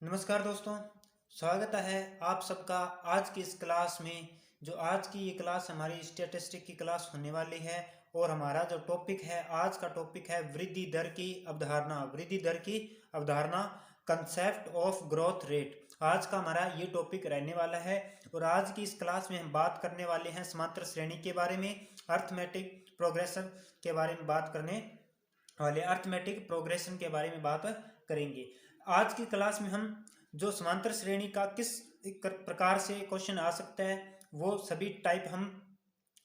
नमस्कार दोस्तों, स्वागत है आप सबका आज की इस क्लास में। जो आज की ये क्लास हमारी स्टैटिस्टिक की क्लास होने वाली है और हमारा जो टॉपिक है, आज का टॉपिक है वृद्धि दर की अवधारणा। वृद्धि दर की अवधारणा, कंसेप्ट ऑफ ग्रोथ रेट, आज का हमारा ये टॉपिक रहने वाला है। और आज की इस क्लास में हम बात करने वाले हैं समांतर श्रेणी के बारे में, अर्थमेटिक प्रोग्रेशन के बारे में बात करने वाले, अर्थमेटिक प्रोग्रेशन के बारे में बात करेंगे। आज की क्लास में हम जो समांतर श्रेणी का किस प्रकार से क्वेश्चन आ सकता है वो सभी टाइप हम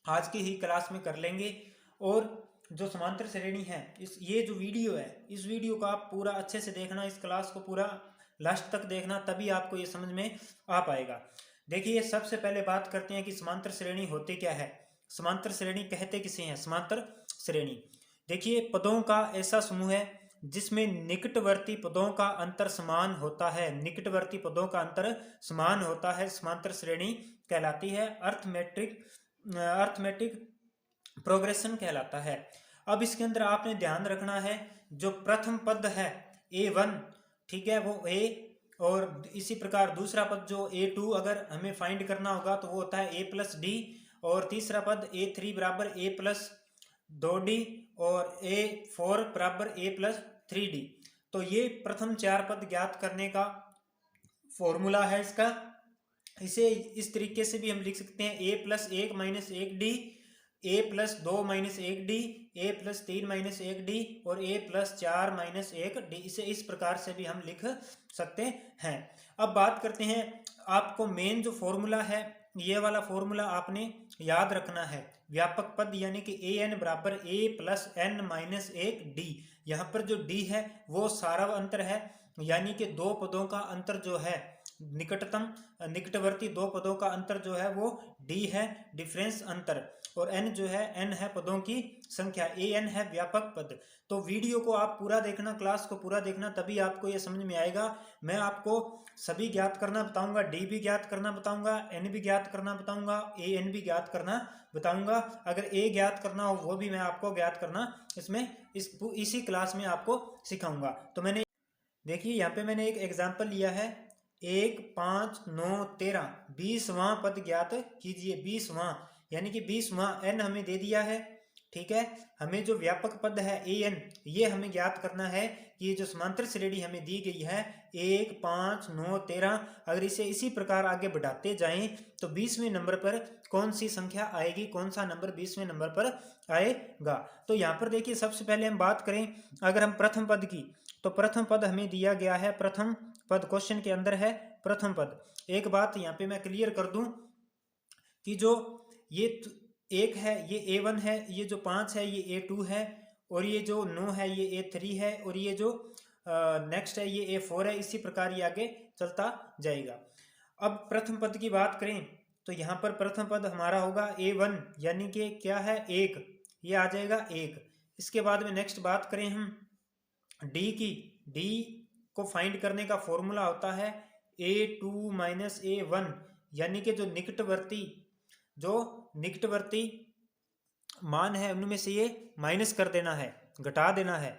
आज की ही क्लास में कर लेंगे। और जो समांतर श्रेणी है, ये जो वीडियो है, इस वीडियो को आप पूरा अच्छे से देखना, इस क्लास को पूरा लास्ट तक देखना, तभी आपको ये समझ में आ पाएगा। देखिए, सबसे पहले बात करते हैं कि समांतर श्रेणी होते क्या है। समांतर श्रेणी कहते किसे हैं? समांतर श्रेणी देखिए, पदों का ऐसा समूह है जिसमें निकटवर्ती पदों का अंतर समान होता है। निकटवर्ती पदों का अंतर समान होता है, समांतर श्रेणी कहलाती है। अर्थमेटिक प्रोग्रेशन कहलाता है। अब इसके अंदर आपने ध्यान रखना है, जो प्रथम पद है A1, ठीक है, वो A, और इसी प्रकार दूसरा पद जो A2 अगर हमें फाइंड करना होगा तो वो होता है A+D, और तीसरा पद A3 बराबर A+2D, और A4 बराबर A+3D। तो ये प्रथम चार पद ज्ञात करने का फॉर्मूला है इसका। इसे इस तरीके से भी हम लिख सकते हैं A+1 - 1D, A+2 - 1D, A+3 - 1D, और A+4 - 1D। इसे इस प्रकार से भी हम लिख सकते हैं। अब बात करते हैं, आपको मेन जो फॉर्मूला है, ये वाला फॉर्मूला आपने याद रखना है। व्यापक पद यानी कि AN बराबर A+N-1D। यहाँ पर जो D है वो सारव अंतर है, यानी कि दो पदों का अंतर जो है, निकटवर्ती दो पदों का अंतर जो है वो D है, डिफरेंस अंतर। और N जो है, N है पदों की संख्या, AN है व्यापक पद। तो वीडियो को आप पूरा देखना, क्लास को पूरा देखना, तभी आपको ये समझ में आएगा। मैं आपको सभी ज्ञात करना बताऊंगा, D भी ज्ञात करना बताऊंगा, N भी ज्ञात करना बताऊंगा, AN भी ज्ञात करना बताऊंगा। अगर A ज्ञात करना हो वो भी मैं आपको ज्ञात करना इसमें इसी क्लास में आपको सिखाऊंगा। तो मैंने देखिए, यहाँ पे मैंने एक एग्जाम्पल लिया है, 1, 5, 9, 13, 20वां पद ज्ञात कीजिए। 20वां यानी कि 20वां N हमें दे दिया है, ठीक है। हमें जो व्यापक पद है AN, ये हमें ज्ञात करना है कि ये जो समांतर श्रेणी हमें दी गई है 1, 5, 9, 13, अगर इसे इसी प्रकार आगे बढ़ाते जाएं तो 20वें नंबर पर कौन सी संख्या आएगी, कौन सा नंबर 20वें नंबर पर आएगा। तो यहाँ पर देखिए, सबसे पहले हम बात करें अगर हम प्रथम पद की, तो प्रथम पद हमें दिया गया है, प्रथम पद क्वेश्चन के अंदर है प्रथम पद। एक बात यहाँ पे मैं क्लियर कर दूं कि जो ये 1 है ये A1 है, ये जो 5 है ये A2 है, और ये जो 9 है ये A3 है, और ये जो नेक्स्ट है ये A4 है। इसी प्रकार ये आगे चलता जाएगा। अब प्रथम पद की बात करें तो यहाँ पर प्रथम पद हमारा होगा A1, यानी कि क्या है 1, ये आ जाएगा 1। इसके बाद में नेक्स्ट बात करें हम डी की, डी को फाइंड करने का फॉर्मूला होता है A2 - A1, यानी कि जो निकटवर्ती मान है उनमें से ये माइनस कर देना है, घटा देना है।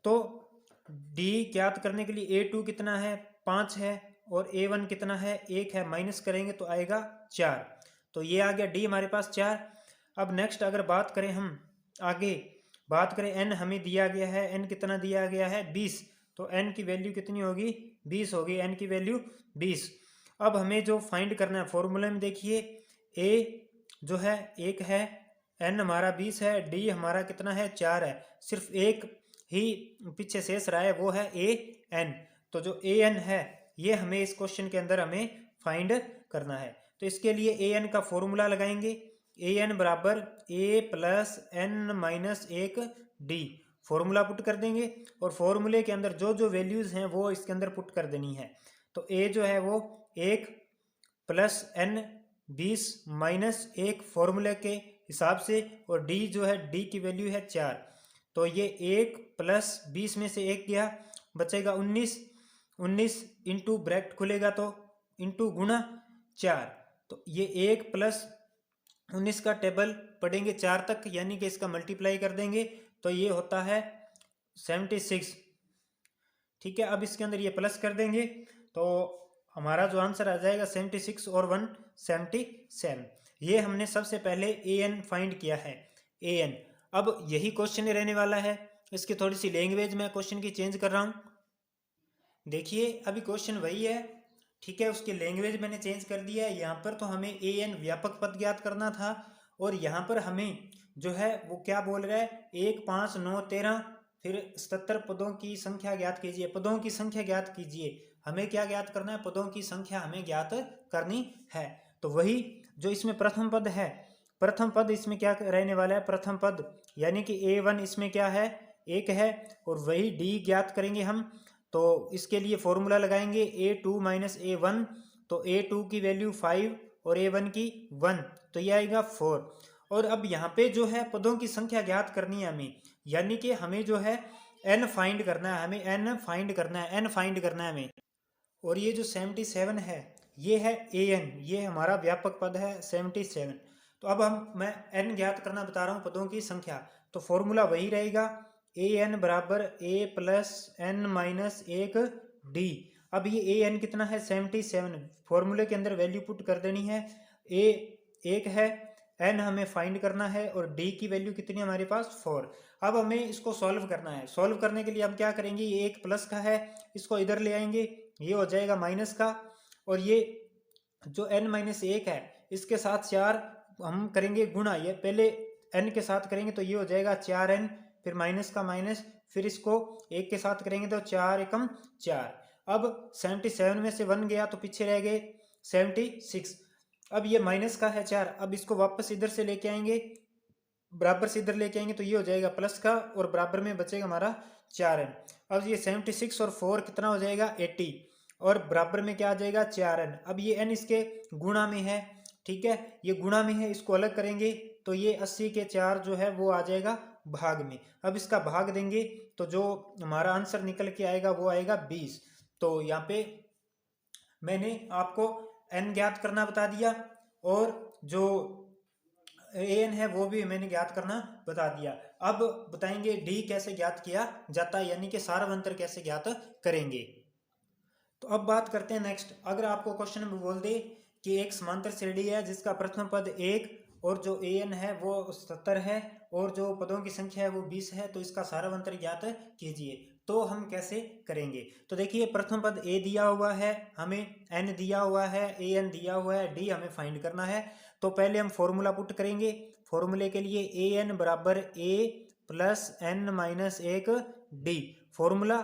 तो डी ज्ञात करने के लिए A2 कितना है, 5 है, और A1 कितना है, 1 है, माइनस करेंगे तो आएगा 4। तो ये आ गया डी हमारे पास 4। अब नेक्स्ट अगर बात करें हम आगे, बात करें N हमें दिया गया है, N कितना दिया गया है 20, तो N की वैल्यू कितनी होगी 20 होगी, N की वैल्यू 20। अब हमें जो फाइंड करना है फॉर्मूले में देखिए, A जो है 1 है, N हमारा 20 है, D हमारा कितना है 4 है, सिर्फ एक ही पीछे शेष रहा है वो है AN। तो जो AN है ये हमें इस क्वेश्चन के अंदर हमें फाइंड करना है। तो इसके लिए AN का फॉर्मूला लगाएंगे, AN बराबर A+N-1D, फॉर्मूला पुट कर देंगे, और फॉर्मूले के अंदर जो जो वैल्यूज हैं वो इसके अंदर पुट कर देनी है। तो A जो है वो 1 + N 20 - 1 फॉर्मूले के हिसाब से, और D जो है D की वैल्यू है 4। तो ये 1 + 20 में से 1 गया, बचेगा 19, 19 इंटू ब्रैकेट खुलेगा तो इंटू गुणा 4। तो ये 1 + 19 का टेबल पढ़ेंगे 4 तक, यानी कि इसका मल्टीप्लाई कर देंगे तो ये होता है 76, ठीक है। अब इसके अंदर ये प्लस कर देंगे तो हमारा जो आंसर आ जाएगा 76 और 177। ये हमने सबसे पहले ए एन फाइंड किया है, ए एन। अब यही क्वेश्चन रहने वाला है, इसकी थोड़ी सी लैंग्वेज में क्वेश्चन की चेंज कर रहा हूँ। देखिए अभी क्वेश्चन वही है, ठीक है, उसकी लैंग्वेज मैंने चेंज कर दिया है। यहाँ पर तो हमें ए एन व्यापक पद ज्ञात करना था, और यहाँ पर हमें जो है वो क्या बोल रहा है, 1 5 9 13 फिर 77 पदों की संख्या ज्ञात कीजिए, पदों की संख्या ज्ञात कीजिए। हमें क्या ज्ञात करना है, पदों की संख्या हमें ज्ञात करनी है। तो वही जो इसमें प्रथम पद है, प्रथम पद इसमें क्या रहने वाला है, प्रथम पद यानी कि A1 इसमें क्या है, 1 है, और वही D ज्ञात करेंगे हम। तो इसके लिए फॉर्मूला लगाएंगे A2 माइनस A1, तो A2 की वैल्यू 5 और A1 की 1, तो ये आएगा 4। और अब यहाँ पे जो है पदों की संख्या ज्ञात करनी है हमें, यानी कि हमें जो है n फाइंड करना है, हमें n फाइंड करना है, n फाइंड करना है हमें। और ये जो 77 है ये है an, ये हमारा व्यापक पद है 77। तो अब मैं n ज्ञात करना बता रहा हूँ पदों की संख्या, तो फॉर्मूला वही रहेगा, an बराबर a plus n minus 1 d। अब ये an कितना है 77, फॉर्मूले के अंदर वैल्यू पुट कर देनी है, a 1 है, n हमें फाइंड करना है, और d की वैल्यू कितनी है हमारे पास 4। अब हमें इसको सॉल्व करना है, सॉल्व करने के लिए हम क्या करेंगे, ये एक प्लस का है, इसको इधर ले आएंगे, ये हो जाएगा माइनस का, और ये जो n माइनस 1 है इसके साथ 4 हम करेंगे गुणा, ये पहले n के साथ करेंगे तो ये हो जाएगा 4n, फिर माइनस का माइनस, फिर इसको 1 के साथ करेंगे तो 4 एकम 4। अब 77 में से 1 गया तो पीछे रह गए 76। अब ये माइनस का है 4, अब इसको वापस इधर से लेके आएंगे, बराबर से इधर लेके आएंगे तो ये हो जाएगा प्लस का, और बराबर में बचेगा हमारा 4n। अब ये 76 और 4 कितना हो जाएगा 80, और बराबर में क्या आ जाएगा 4n। अब ये n इसके गुणा में है, ठीक है, ये गुणा में है, इसको अलग करेंगे तो ये 80 के 4 जो है वो आ जाएगा भाग में। अब इसका भाग देंगे तो जो हमारा आंसर निकल के आएगा वो आएगा 20। तो यहाँ पे मैंने आपको n ज्ञात करना बता दिया, और जो an है वो भी मैंने ज्ञात करना बता दिया। अब बताएंगे d कैसे ज्ञात किया जाता है, यानी कि सारवंतर कैसे ज्ञात करेंगे। तो अब बात करते हैं नेक्स्ट, अगर आपको क्वेश्चन में बोल दे कि एक समांतर श्रेणी है जिसका प्रथम पद 1 और जो an है वो 77 है और जो पदों की संख्या है वो 20 है, तो इसका सारवंतर ज्ञात कीजिए। तो हम कैसे करेंगे, तो देखिए प्रथम पद a दिया हुआ है, हमें n दिया हुआ है, an दिया हुआ है, d हमें फाइंड करना है। तो पहले हम फॉर्मूला पुट करेंगे, फॉर्मूले के लिए an बराबर a plus n minus 1 d। Formula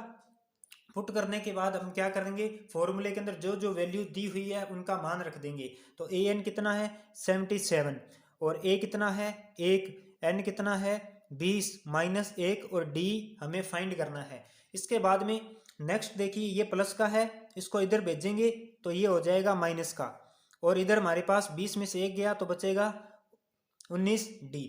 put करने के बाद हम क्या करेंगे, फॉर्मूले के अंदर जो जो वैल्यू दी हुई है उनका मान रख देंगे। तो an कितना है 77, और a कितना है 1, n कितना है 20 माइनस 1, और d हमें फाइंड करना है। इसके बाद में नेक्स्ट देखिए ये प्लस का है, इसको इधर भेजेंगे तो ये हो जाएगा माइनस का, और इधर हमारे पास 20 में से 1 गया तो बचेगा 19d।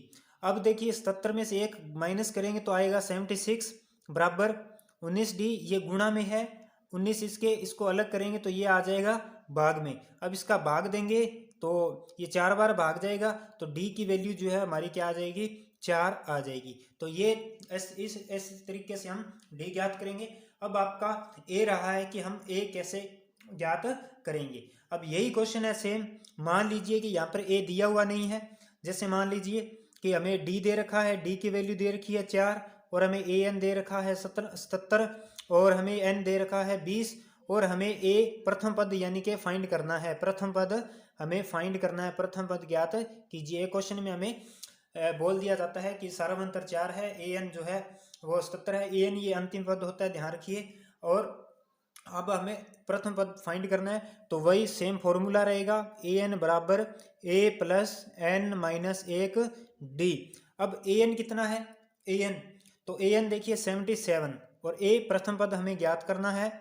अब देखिए 77 में से 1 माइनस करेंगे तो आएगा 76 बराबर 19d, ये गुणा में है 19, इसको अलग करेंगे तो ये आ जाएगा भाग में। अब इसका भाग देंगे तो ये 4 बार भाग जाएगा, तो d की वैल्यू जो है हमारी क्या आ जाएगी 4 आ जाएगी। तो ये इस तरीके से हम d ज्ञात करेंगे। अब आपका a रहा है कि हम a कैसे ज्ञात करेंगे। अब यही क्वेश्चन है सेम, मान लीजिए कि यहाँ पर a दिया हुआ नहीं है, जैसे मान लीजिए कि हमें d दे रखा है, d की वैल्यू दे रखी है 4, और हमें an दे रखा है 77, और हमें n दे रखा है 20, और हमें a प्रथम पद यानी कि फाइंड करना है, प्रथम पद हमें फाइंड करना है, प्रथम पद ज्ञात कीजिए। क्वेश्चन में हमें बोल दिया जाता है कि सारवंतर 4 है, an जो है वो 77 है, an ये अंतिम पद होता है, ध्यान रखिए। और अब हमें प्रथम पद फाइंड करना है, तो वही सेम फॉर्मूला रहेगा, an बराबर a plus n minus 1 d। अब an कितना है an, तो an देखिए 77, और a प्रथम पद हमें ज्ञात करना है,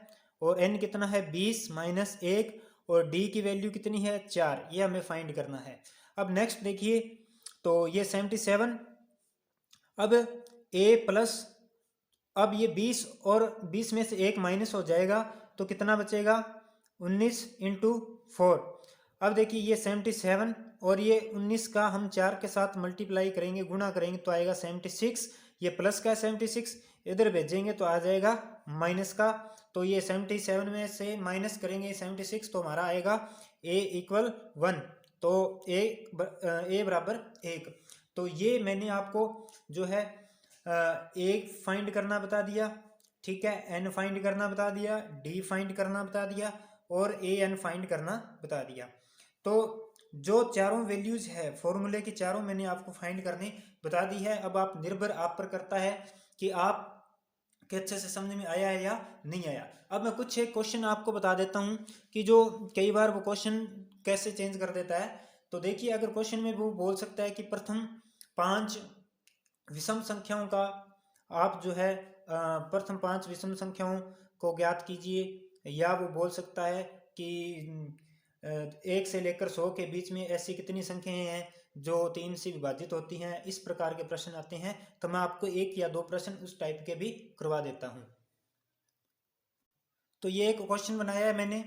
और n कितना है 20 माइनस 1, और d की वैल्यू कितनी है 4, ये हमें फाइंड करना है। अब नेक्स्ट देखिए, तो ये 77, अब a प्लस, अब ये 20 और 20 में से 1 माइनस हो जाएगा तो कितना बचेगा 19 इंटू 4। अब देखिए ये 77 और ये 19 का हम 4 के साथ मल्टीप्लाई करेंगे, गुणा करेंगे तो आएगा 76, ये प्लस का 76, इधर भेजेंगे तो आ जाएगा माइनस का। तो ये 77 में से माइनस करेंगे 76 तो हमारा आएगा a इक्वल 1, तो a बराबर 1। तो ये मैंने आपको जो है a फाइंड करना बता दिया, ठीक है, n फाइंड करना बता दिया, d फाइंड करना बता दिया और a n फाइंड करना बता दिया। तो जो चारों वैल्यूज है फॉर्मूले की चारों मैंने आपको फाइंड करने बता दी है। अब आप निर्भर आप पर करता है कि आप कि अच्छे से समझ में आया है या नहीं आया। अब मैं कुछ एक क्वेश्चन आपको बता देता हूं कि जो कई बार वो क्वेश्चन कैसे चेंज कर देता है। तो देखिए, अगर क्वेश्चन में वो बोल सकता है कि प्रथम 5 विषम संख्याओं का आप जो है प्रथम 5 विषम संख्याओं को ज्ञात कीजिए, या वो बोल सकता है कि 1 से लेकर 100 के बीच में ऐसी कितनी संख्याएं हैं जो 3 से विभाजित होती हैं। इस प्रकार के प्रश्न आते हैं, तो मैं आपको 1 या 2 प्रश्न उस टाइप के भी करवा देता हूं। तो ये एक क्वेश्चन बनाया है मैंने।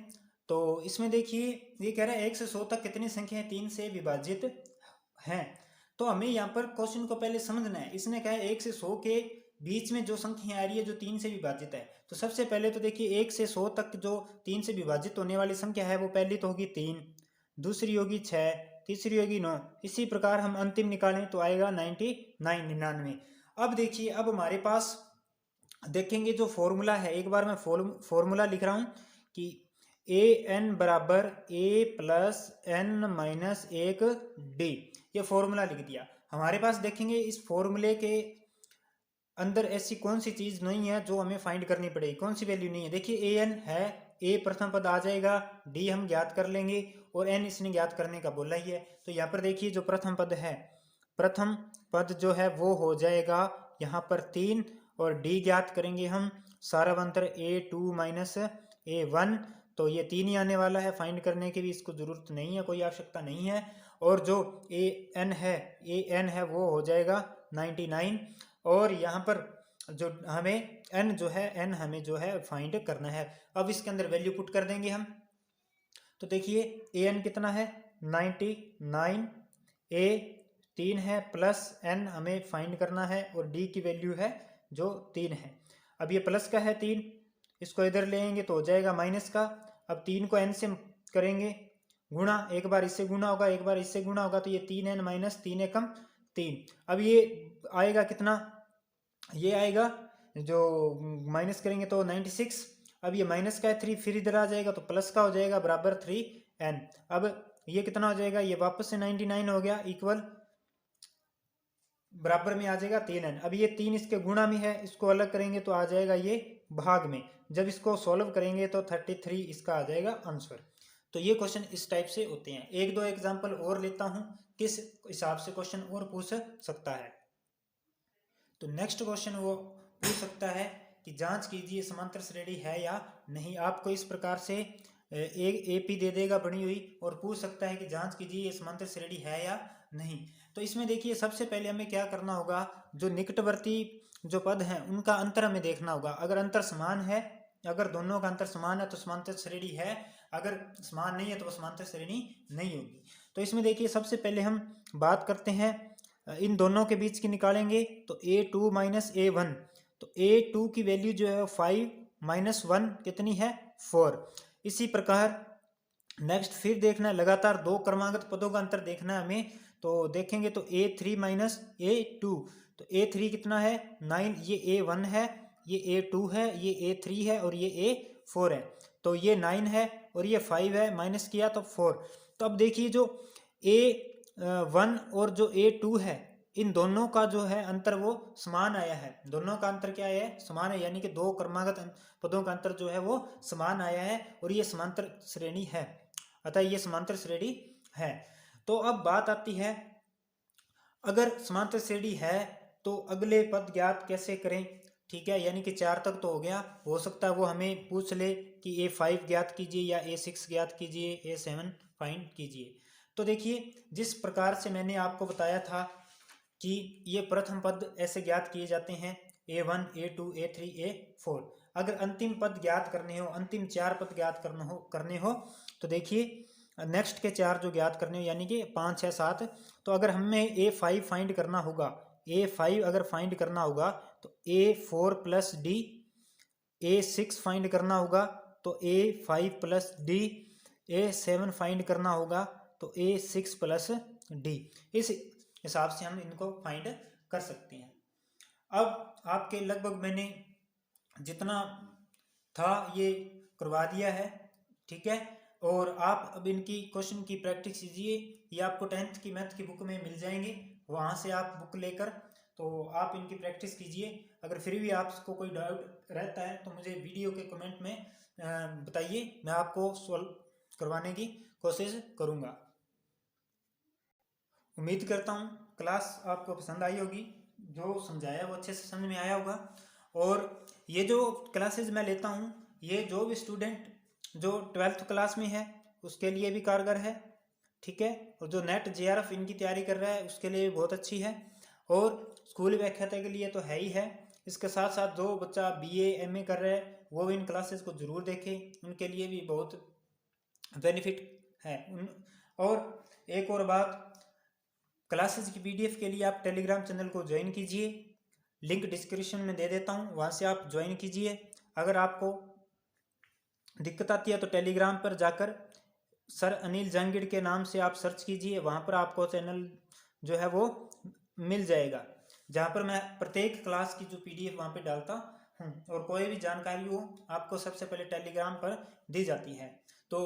तो इसमें देखिए, ये कह रहा है 1 से 100 तक कितनी संख्याएं 3 से विभाजित हैं। तो हमें यहाँ पर क्वेश्चन को पहले समझना है। इसने कहा है 1 से 100 के बीच में जो संख्या आ रही है जो 3 से विभाजित है। तो सबसे पहले तो देखिए 1 से 100 तक जो 3 से विभाजित होने वाली संख्या है वो पहली तो होगी 3, दूसरी होगी 6, तीसरी होगी 9। इसी प्रकार हम अंतिम निकालें तो आएगा 99। अब देखिए, अब हमारे पास देखेंगे जो फॉर्मूला है, एक बार मैं फॉर्मूला लिख रहा हूं कि ए एन बराबर ए प्लस एन माइनस 1 डी, ये फॉर्मूला लिख दिया। हमारे पास देखेंगे इस फॉर्मूले के अंदर ऐसी कौन सी चीज नहीं है जो हमें फाइंड करनी पड़ेगी, कौन सी वैल्यू नहीं है। देखिए ए एन है, ए प्रथम पद आ जाएगा, डी हम ज्ञात कर लेंगे और एन इसने ज्ञात करने का बोला ही है। तो यहाँ पर देखिए जो प्रथम पद है, प्रथम पद जो है वो हो जाएगा यहाँ पर 3 और डी ज्ञात करेंगे हम सारावंतर a2 माइनस a1, तो ये 3 ही आने वाला है। फाइंड करने की भी इसको जरूरत नहीं है, कोई आवश्यकता नहीं है। और जो a n है वो हो जाएगा 99। और यहाँ पर जो हमें n जो है n हमें जो है फाइंड करना है। अब इसके अंदर वैल्यू पुट कर देंगे हम। तो देखिए a n कितना है 99, a 3 है प्लस n हमें फाइंड करना है और d की वैल्यू है जो 3 है। अब ये प्लस का है 3, इसको इधर लेंगे तो हो जाएगा माइनस का। अब 3 को n से करेंगे गुणा, एक बार इससे गुणा होगा एक बार इससे गुणा होगा, तो ये 3n माइनस 3 एकम 3। अब ये आएगा कितना, ये आएगा जो माइनस करेंगे तो 96। अब ये माइनस का है 3, फिर इधर आ जाएगा तो प्लस का हो जाएगा बराबर 3n। अब ये कितना हो जाएगा, ये वापस से 99 हो गया, इक्वल बराबर में आ जाएगा 3n। अब ये 3 इसके गुणा में है, इसको अलग करेंगे तो आ जाएगा ये भाग में। जब इसको सॉल्व करेंगे तो 33 इसका आ जाएगा आंसर। तो ये क्वेश्चन इस टाइप से होते हैं। एक दो एग्जांपल और लेता हूं किस हिसाब से क्वेश्चन और पूछ सकता है। तो नेक्स्ट क्वेश्चन वो पूछ सकता है कि जांच कीजिए समांतर श्रेणी है या नहीं। आपको इस प्रकार से एक एपी दे देगा बनी हुई और पूछ सकता है कि जांच कीजिए ये समांतर श्रेणी है या नहीं। तो इसमें देखिए सबसे पहले हमें क्या करना होगा, जो निकटवर्ती जो पद हैं उनका अंतर हमें देखना होगा। अगर अंतर समान है, अगर दोनों का अंतर समान है तो समांतर श्रेणी है, अगर समान नहीं है तो समांतर श्रेणी नहीं होगी। तो इसमें देखिए सबसे पहले हम बात करते हैं इन दोनों के बीच की निकालेंगे। तो a2 माइनस a1, तो a2 की वैल्यू जो है 5 माइनस 1 कितनी है 4। इसी प्रकार नेक्स्ट फिर देखना है, लगातार दो क्रमांकित पदों का अंतर देखना है हमें। तो देखेंगे तो a3 माइनस a2, तो a3 कितना है 9, ये a1 है, ये a2 है, ये a3 है और ये a4 है। तो ये 9 है और ये 5 है, माइनस किया तो 4। तो अब देखिए जो a1 और जो a2 है इन दोनों का जो है अंतर वो समान आया है। दोनों का अंतर क्या है, समान है, यानी कि दो क्रमागत पदों का अंतर जो है वो समान आया है और ये समांतर श्रेणी है, अतः ये समांतर श्रेणी है। तो अब बात आती है, अगर समांतर श्रेणी है तो अगले पद ज्ञात कैसे करें। ठीक है, यानी कि 4 तक तो हो गया, हो सकता है वो हमें पूछ ले कि a5 ज्ञात कीजिए या a6 ज्ञात कीजिए, a7 फाइंड कीजिए। तो देखिए जिस प्रकार से मैंने आपको बताया था कि ये प्रथम पद ऐसे ज्ञात किए जाते हैं a1 a2 a3 a4। अगर अंतिम पद ज्ञात करने हो, अंतिम 4 पद ज्ञात करने हो तो देखिए नेक्स्ट के 4 जो ज्ञात करने हो यानी कि 5 6 7। तो अगर हमें a5 फाइंड करना होगा, a5 अगर फाइंड करना होगा तो a4 plus D A6 find करना होगा तो A5 plus D, A7 find करना होगा तो A6 प्लस डी। इस हिसाब से हम इनको फाइंड कर सकते हैं। अब आपके लगभग मैंने जितना था ये करवा दिया है, ठीक है। और आप अब इनकी क्वेश्चन की प्रैक्टिस कीजिए। ये आपको 10th की मैथ की बुक में मिल जाएंगे, वहाँ से आप बुक लेकर तो आप इनकी प्रैक्टिस कीजिए। अगर फिर भी आपको कोई डाउट रहता है तो मुझे वीडियो के कमेंट में बताइए, मैं आपको सॉल्व करवाने की कोशिश करूँगा। उम्मीद करता हूँ क्लास आपको पसंद आई होगी, जो समझाया वो अच्छे से समझ में आया होगा। और ये जो क्लासेस मैं लेता हूँ ये जो भी स्टूडेंट जो 12th क्लास में है उसके लिए भी कारगर है, ठीक है। और जो नेट JRF इनकी तैयारी कर रहा है उसके लिए भी बहुत अच्छी है, और स्कूल व्याख्याता के लिए तो है ही है। इसके साथ साथ जो बच्चा BA MA कर रहा है वो इन क्लासेस को ज़रूर देखें, उनके लिए भी बहुत बेनिफिट है। और एक और बात, क्लासेस की PDF के लिए आप टेलीग्राम चैनल को ज्वाइन कीजिए, लिंक डिस्क्रिप्शन में दे देता हूँ, वहाँ से आप ज्वाइन कीजिए। अगर आपको दिक्कत आती है तो टेलीग्राम पर जाकर सर अनिल जहांगीर के नाम से आप सर्च कीजिए, वहाँ पर आपको चैनल जो है वो मिल जाएगा, जहाँ पर मैं प्रत्येक क्लास की जो PDF वहाँ पे डालता हूँ, और कोई भी जानकारी हो आपको सबसे पहले टेलीग्राम पर दी जाती है। तो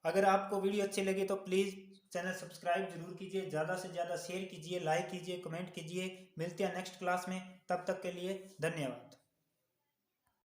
अगर आपको वीडियो अच्छी लगी तो प्लीज़ चैनल सब्सक्राइब जरूर कीजिए, ज़्यादा से ज़्यादा शेयर कीजिए, लाइक कीजिए, कमेंट कीजिए। मिलते हैं नेक्स्ट क्लास में, तब तक के लिए धन्यवाद।